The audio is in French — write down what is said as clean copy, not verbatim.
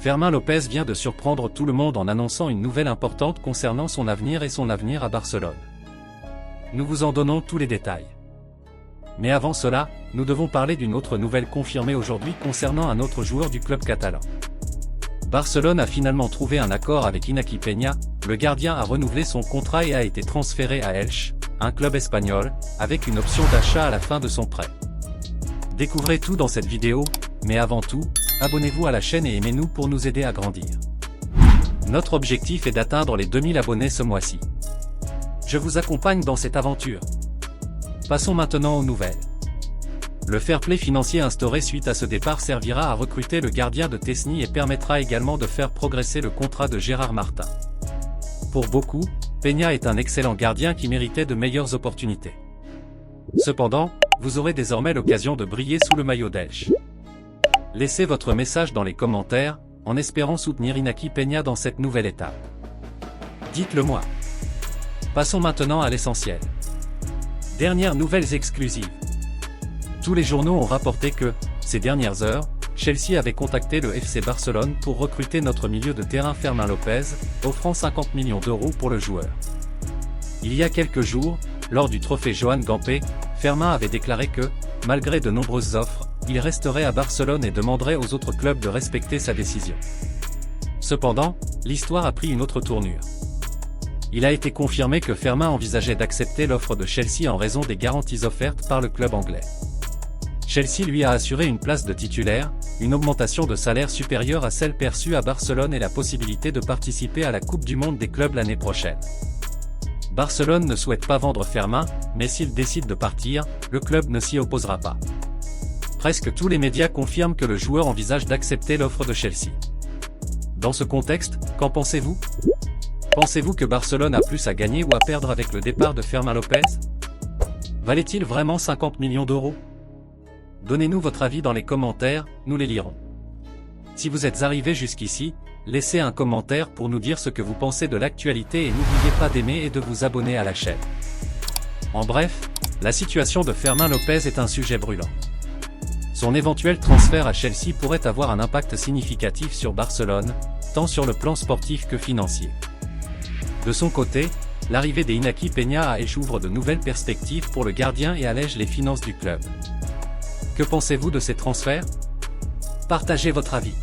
Fermín López vient de surprendre tout le monde en annonçant une nouvelle importante concernant son avenir et son avenir à Barcelone. Nous vous en donnons tous les détails. Mais avant cela, nous devons parler d'une autre nouvelle confirmée aujourd'hui concernant un autre joueur du club catalan. Barcelone a finalement trouvé un accord avec Iñaki Peña, le gardien a renouvelé son contrat et a été transféré à Elche, un club espagnol, avec une option d'achat à la fin de son prêt. Découvrez tout dans cette vidéo, mais avant tout, abonnez-vous à la chaîne et aimez-nous pour nous aider à grandir. Notre objectif est d'atteindre les 2000 abonnés ce mois-ci. Je vous accompagne dans cette aventure. Passons maintenant aux nouvelles. Le fair play financier instauré suite à ce départ servira à recruter le gardien de Tesny et permettra également de faire progresser le contrat de Gérard Martin. Pour beaucoup, Peña est un excellent gardien qui méritait de meilleures opportunités. Cependant, vous aurez désormais l'occasion de briller sous le maillot d'Elche. Laissez votre message dans les commentaires, en espérant soutenir Iñaki Peña dans cette nouvelle étape. Dites-le moi. Passons maintenant à l'essentiel. Dernières nouvelles exclusives. Tous les journaux ont rapporté que, ces dernières heures, Chelsea avait contacté le FC Barcelone pour recruter notre milieu de terrain Fermín López, offrant 50 millions d'euros pour le joueur. Il y a quelques jours, lors du trophée Joan Gamper, Fermín avait déclaré que, malgré de nombreuses offres, il resterait à Barcelone et demanderait aux autres clubs de respecter sa décision. Cependant, l'histoire a pris une autre tournure. Il a été confirmé que Fermín envisageait d'accepter l'offre de Chelsea en raison des garanties offertes par le club anglais. Chelsea lui a assuré une place de titulaire, une augmentation de salaire supérieure à celle perçue à Barcelone et la possibilité de participer à la Coupe du Monde des clubs l'année prochaine. Barcelone ne souhaite pas vendre Fermín, mais s'il décide de partir, le club ne s'y opposera pas. Presque tous les médias confirment que le joueur envisage d'accepter l'offre de Chelsea. Dans ce contexte, qu'en pensez-vous ? Pensez-vous que Barcelone a plus à gagner ou à perdre avec le départ de Fermín López ? Valait-il vraiment 50 millions d'euros ? Donnez-nous votre avis dans les commentaires, nous les lirons. Si vous êtes arrivé jusqu'ici, laissez un commentaire pour nous dire ce que vous pensez de l'actualité et n'oubliez pas d'aimer et de vous abonner à la chaîne. En bref, la situation de Fermín López est un sujet brûlant. Son éventuel transfert à Chelsea pourrait avoir un impact significatif sur Barcelone, tant sur le plan sportif que financier. De son côté, l'arrivée d'Iñaki Peña à Elche ouvre de nouvelles perspectives pour le gardien et allège les finances du club. Que pensez-vous de ces transferts ? Partagez votre avis.